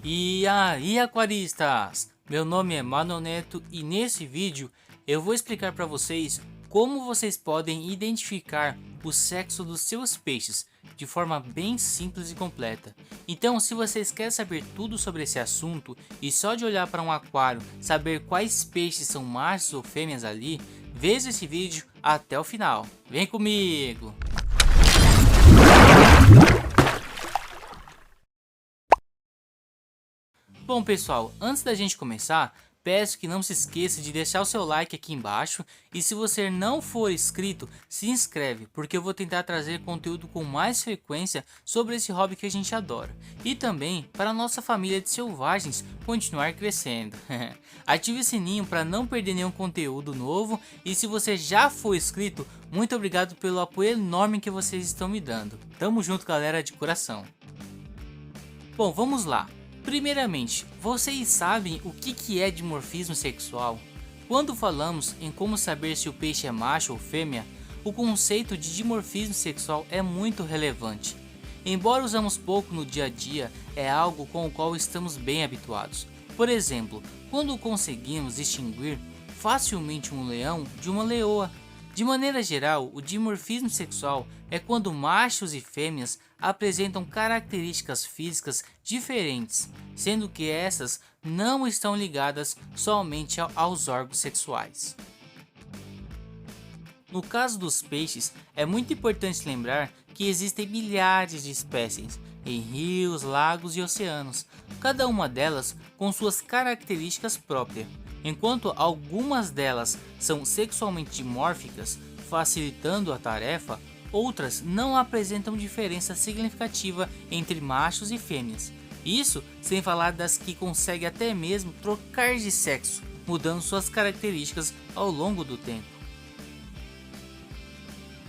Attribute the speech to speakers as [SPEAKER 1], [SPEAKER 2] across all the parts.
[SPEAKER 1] E aí, aquaristas! Meu nome é Manuel Neto e nesse vídeo eu vou explicar para vocês como vocês podem identificar o sexo dos seus peixes de forma bem simples e completa. Então, se vocês querem saber tudo sobre esse assunto e só de olhar para um aquário saber quais peixes são machos ou fêmeas ali, veja esse vídeo até o final. Vem comigo! Bom pessoal, antes da gente começar, peço que não se esqueça de deixar o seu like aqui embaixo e se você não for inscrito, se inscreve, porque eu vou tentar trazer conteúdo com mais frequência sobre esse hobby que a gente adora. E também para a nossa família de selvagens continuar crescendo. Ative o sininho para não perder nenhum conteúdo novo e se você já for inscrito, muito obrigado pelo apoio enorme que vocês estão me dando. Tamo junto galera, de coração. Bom, vamos lá. Primeiramente, vocês sabem o que é dimorfismo sexual? Quando falamos em como saber se o peixe é macho ou fêmea, o conceito de dimorfismo sexual é muito relevante. Embora usamos pouco no dia a dia, é algo com o qual estamos bem habituados. Por exemplo, quando conseguimos distinguir facilmente um leão de uma leoa. De maneira geral, o dimorfismo sexual é quando machos e fêmeas apresentam características físicas diferentes, sendo que essas não estão ligadas somente aos órgãos sexuais. No caso dos peixes, é muito importante lembrar que existem milhares de espécies em rios, lagos e oceanos, cada uma delas com suas características próprias. Enquanto algumas delas são sexualmente dimórficas, facilitando a tarefa, outras não apresentam diferença significativa entre machos e fêmeas. Isso sem falar das que conseguem até mesmo trocar de sexo, mudando suas características ao longo do tempo.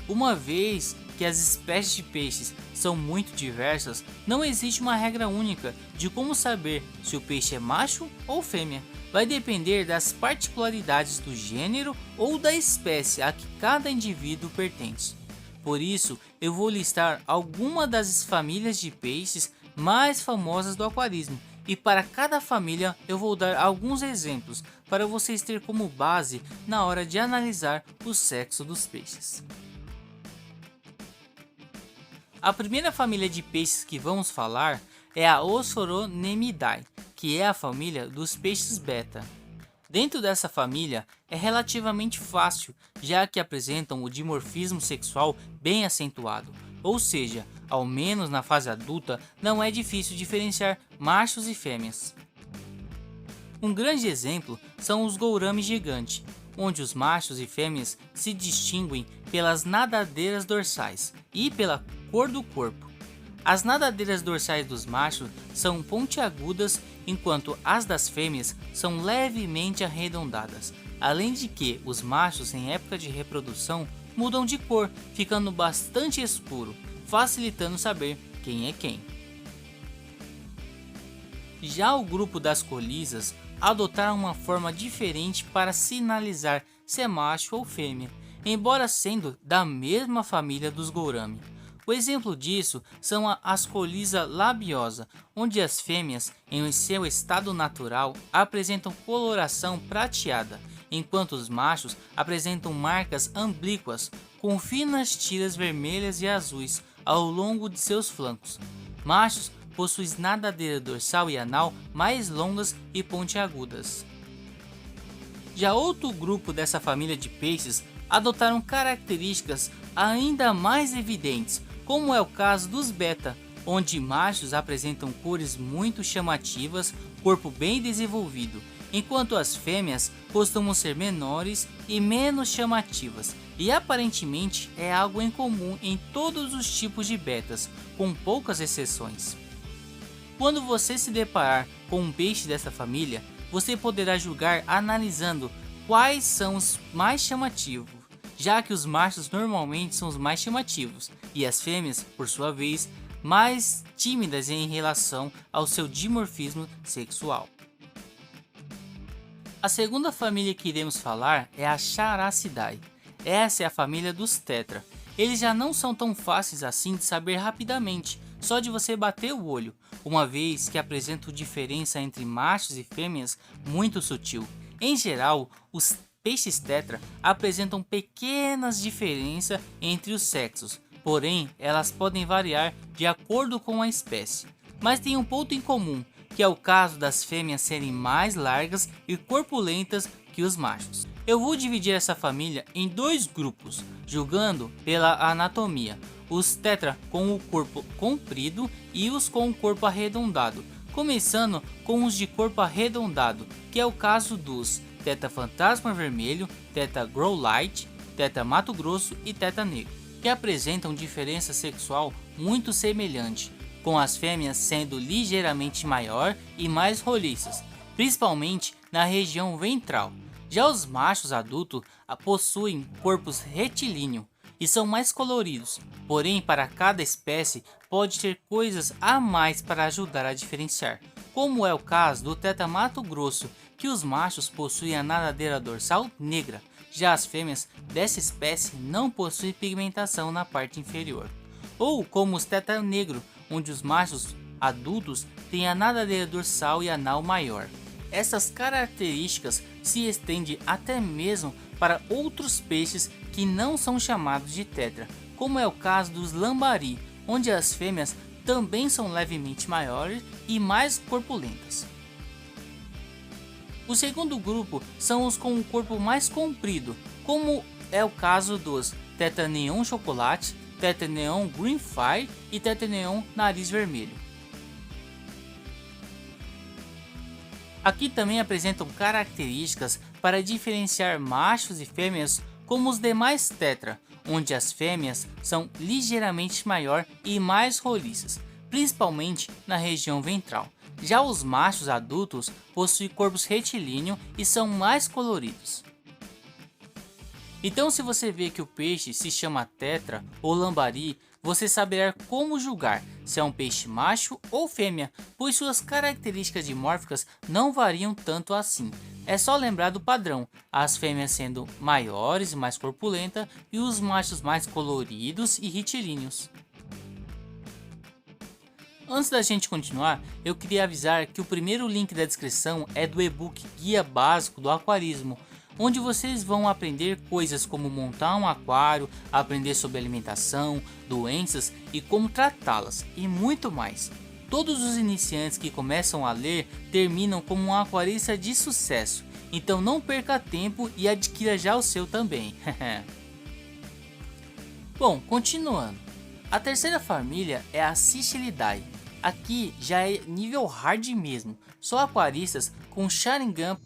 [SPEAKER 1] Uma vez que as espécies de peixes são muito diversas, não existe uma regra única de como saber se o peixe é macho ou fêmea. Vai depender das particularidades do gênero ou da espécie a que cada indivíduo pertence. Por isso, eu vou listar algumas das famílias de peixes mais famosas do aquarismo e para cada família eu vou dar alguns exemplos para vocês terem como base na hora de analisar o sexo dos peixes. A primeira família de peixes que vamos falar é a Osoronemidae, que é a família dos peixes beta. Dentro dessa família é relativamente fácil, já que apresentam o dimorfismo sexual bem acentuado, ou seja, ao menos na fase adulta não é difícil diferenciar machos e fêmeas. Um grande exemplo são os gourami gigante, onde os machos e fêmeas se distinguem pelas nadadeiras dorsais e pela cor do corpo. As nadadeiras dorsais dos machos são pontiagudas, enquanto as das fêmeas são levemente arredondadas, além de que os machos em época de reprodução mudam de cor, ficando bastante escuro, facilitando saber quem é quem. Já o grupo das colisas adotaram uma forma diferente para sinalizar se é macho ou fêmea, embora sendo da mesma família dos gourami. O exemplo disso são as colisa labiosa, onde as fêmeas, em seu estado natural, apresentam coloração prateada, enquanto os machos apresentam marcas oblíquas com finas tiras vermelhas e azuis ao longo de seus flancos. Machos possuem nadadeira dorsal e anal mais longas e pontiagudas. Já outro grupo dessa família de peixes adotaram características ainda mais evidentes, como é o caso dos beta, onde machos apresentam cores muito chamativas, corpo bem desenvolvido, enquanto as fêmeas costumam ser menores e menos chamativas, e aparentemente é algo em comum em todos os tipos de betas, com poucas exceções. Quando você se deparar com um peixe dessa família, você poderá julgar analisando quais são os mais chamativos, já que os machos normalmente são os mais chamativos e as fêmeas, por sua vez, mais tímidas em relação ao seu dimorfismo sexual. A segunda família que iremos falar é a Characidae. Essa é a família dos tetra. Eles já não são tão fáceis assim de saber rapidamente, só de você bater o olho. uma vez que apresentam diferença entre machos e fêmeas muito sutil. Em geral, os peixes tetra apresentam pequenas diferenças entre os sexos, porém elas podem variar de acordo com a espécie. Mas tem um ponto em comum, que é o caso das fêmeas serem mais largas e corpulentas que os machos. Eu vou dividir essa família em dois grupos, julgando pela anatomia: os tetra com o corpo comprido e os com o corpo arredondado, começando com os de corpo arredondado, que é o caso dos teta fantasma vermelho, teta grow light, teta mato grosso e teta negro, que apresentam diferença sexual muito semelhante, com as fêmeas sendo ligeiramente maior e mais roliças, principalmente na região ventral. Já os machos adultos possuem corpos retilíneo e são mais coloridos, porém para cada espécie pode ter coisas a mais para ajudar a diferenciar, como é o caso do teta mato grosso, que os machos possuem a nadadeira dorsal negra, já as fêmeas dessa espécie não possuem pigmentação na parte inferior. Ou como os teta negro, onde os machos adultos têm a nadadeira dorsal e anal maior. Essas características se estendem até mesmo para outros peixes que não são chamados de tetra, como é o caso dos lambari, onde as fêmeas também são levemente maiores e mais corpulentas. O segundo grupo são os com o corpo mais comprido, como é o caso dos teta neon chocolate, teta neon green fire e teta neon nariz vermelho. Aqui também apresentam características para diferenciar machos e fêmeas como os demais tetra, onde as fêmeas são ligeiramente maior e mais roliças, principalmente na região ventral. Já os machos adultos possuem corpos retilíneos e são mais coloridos. Então, se você vê que o peixe se chama tetra ou lambari, você saberá como julgar se é um peixe macho ou fêmea, pois suas características dimórficas não variam tanto assim. É só lembrar do padrão, as fêmeas sendo maiores e mais corpulentas e os machos mais coloridos e retilíneos. Antes da gente continuar, eu queria avisar que o primeiro link da descrição é do e-book Guia Básico do Aquarismo, onde vocês vão aprender coisas como montar um aquário, aprender sobre alimentação, doenças e como tratá-las, e muito mais. Todos os iniciantes que começam a ler terminam como um aquarista de sucesso, então não perca tempo e adquira já o seu também. Bom, continuando. A terceira família é a Cichlidae. Aqui já é nível hard mesmo, só aquaristas com Sharingan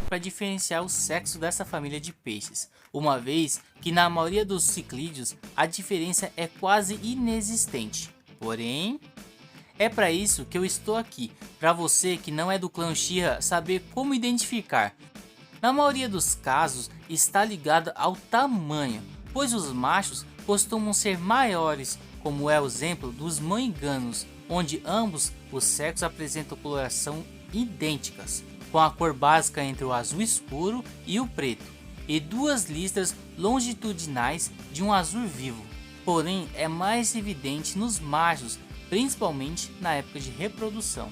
[SPEAKER 1] para diferenciar o sexo dessa família de peixes, uma vez que na maioria dos ciclídeos a diferença é quase inexistente. Porém, é para isso que eu estou aqui, para você que não é do clã Uchiha saber como identificar. Na maioria dos casos está ligado ao tamanho, pois os machos costumam ser maiores, como é o exemplo dos moinganos, onde ambos os sexos apresentam coloração idênticas, com a cor básica entre o azul escuro e o preto, e duas listras longitudinais de um azul vivo. Porém, é mais evidente nos machos, principalmente na época de reprodução.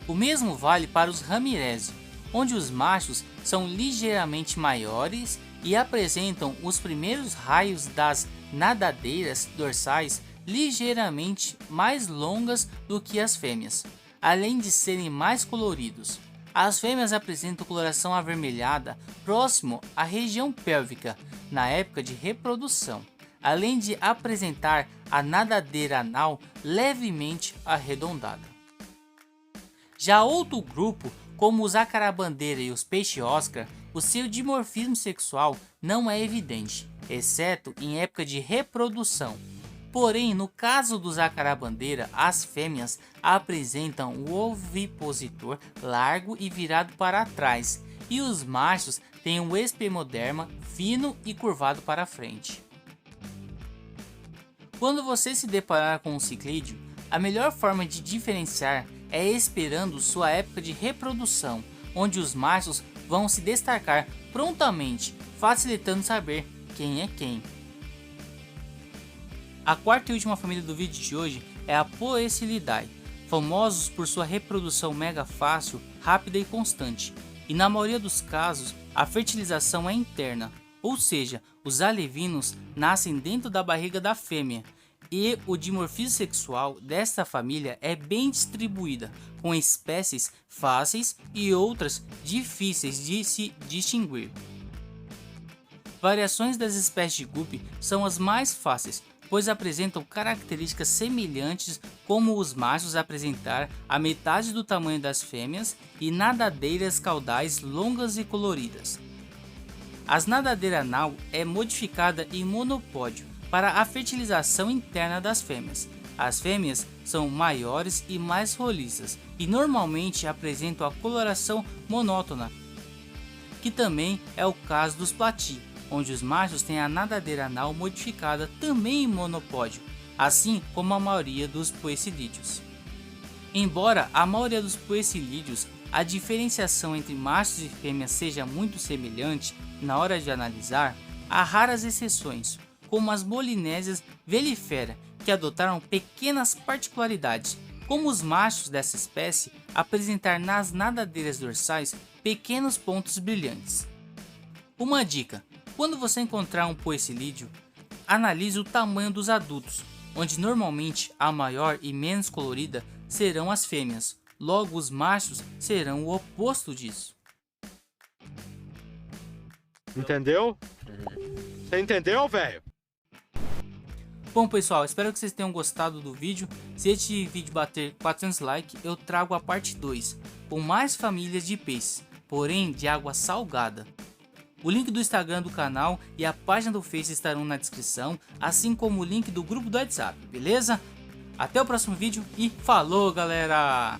[SPEAKER 1] O mesmo vale para os Ramirezi, onde os machos são ligeiramente maiores e apresentam os primeiros raios das nadadeiras dorsais ligeiramente mais longas do que as fêmeas, além de serem mais coloridos. As fêmeas apresentam coloração avermelhada próximo à região pélvica na época de reprodução, além de apresentar a nadadeira anal levemente arredondada. Já outro grupo, como os acarabandeira e os peixe-oscar, o seu dimorfismo sexual não é evidente, exceto em época de reprodução. Porém, no caso dos acarabandeira, as fêmeas apresentam o ovipositor largo e virado para trás, e os machos têm um espermoderma fino e curvado para frente. Quando você se deparar com um ciclídeo, a melhor forma de diferenciar é esperando sua época de reprodução, onde os machos vão se destacar prontamente, facilitando saber quem é quem. A quarta e última família do vídeo de hoje é a Poecilidae, famosos por sua reprodução mega fácil, rápida e constante. E na maioria dos casos, a fertilização é interna, ou seja, os alevinos nascem dentro da barriga da fêmea. E o dimorfismo sexual desta família é bem distribuída, com espécies fáceis e outras difíceis de se distinguir. Variações das espécies de guppy são as mais fáceis, pois apresentam características semelhantes, como os machos apresentar a metade do tamanho das fêmeas e nadadeiras caudais longas e coloridas. A nadadeira anal é modificada em monopódio para a fertilização interna das fêmeas. As fêmeas são maiores e mais roliças e normalmente apresentam a coloração monótona, que também é o caso dos plati, onde os machos têm a nadadeira anal modificada também em monopódio, assim como a maioria dos poecilídeos. Embora a maioria dos poecilídeos a diferenciação entre machos e fêmeas seja muito semelhante na hora de analisar, há raras exceções, como as Molinésias velifera, que adotaram pequenas particularidades, como os machos dessa espécie apresentar nas nadadeiras dorsais pequenos pontos brilhantes. Uma dica: quando você encontrar um poecilídeo, analise o tamanho dos adultos, onde normalmente a maior e menos colorida serão as fêmeas, logo os machos serão o oposto disso.
[SPEAKER 2] Entendeu? Você entendeu, velho?
[SPEAKER 1] Bom pessoal, espero que vocês tenham gostado do vídeo. Se este vídeo bater 400 likes, eu trago a parte 2, com mais famílias de peixes, porém de água salgada. O link do Instagram do canal e a página do Face estarão na descrição, assim como o link do grupo do WhatsApp, beleza? Até o próximo vídeo e falou galera!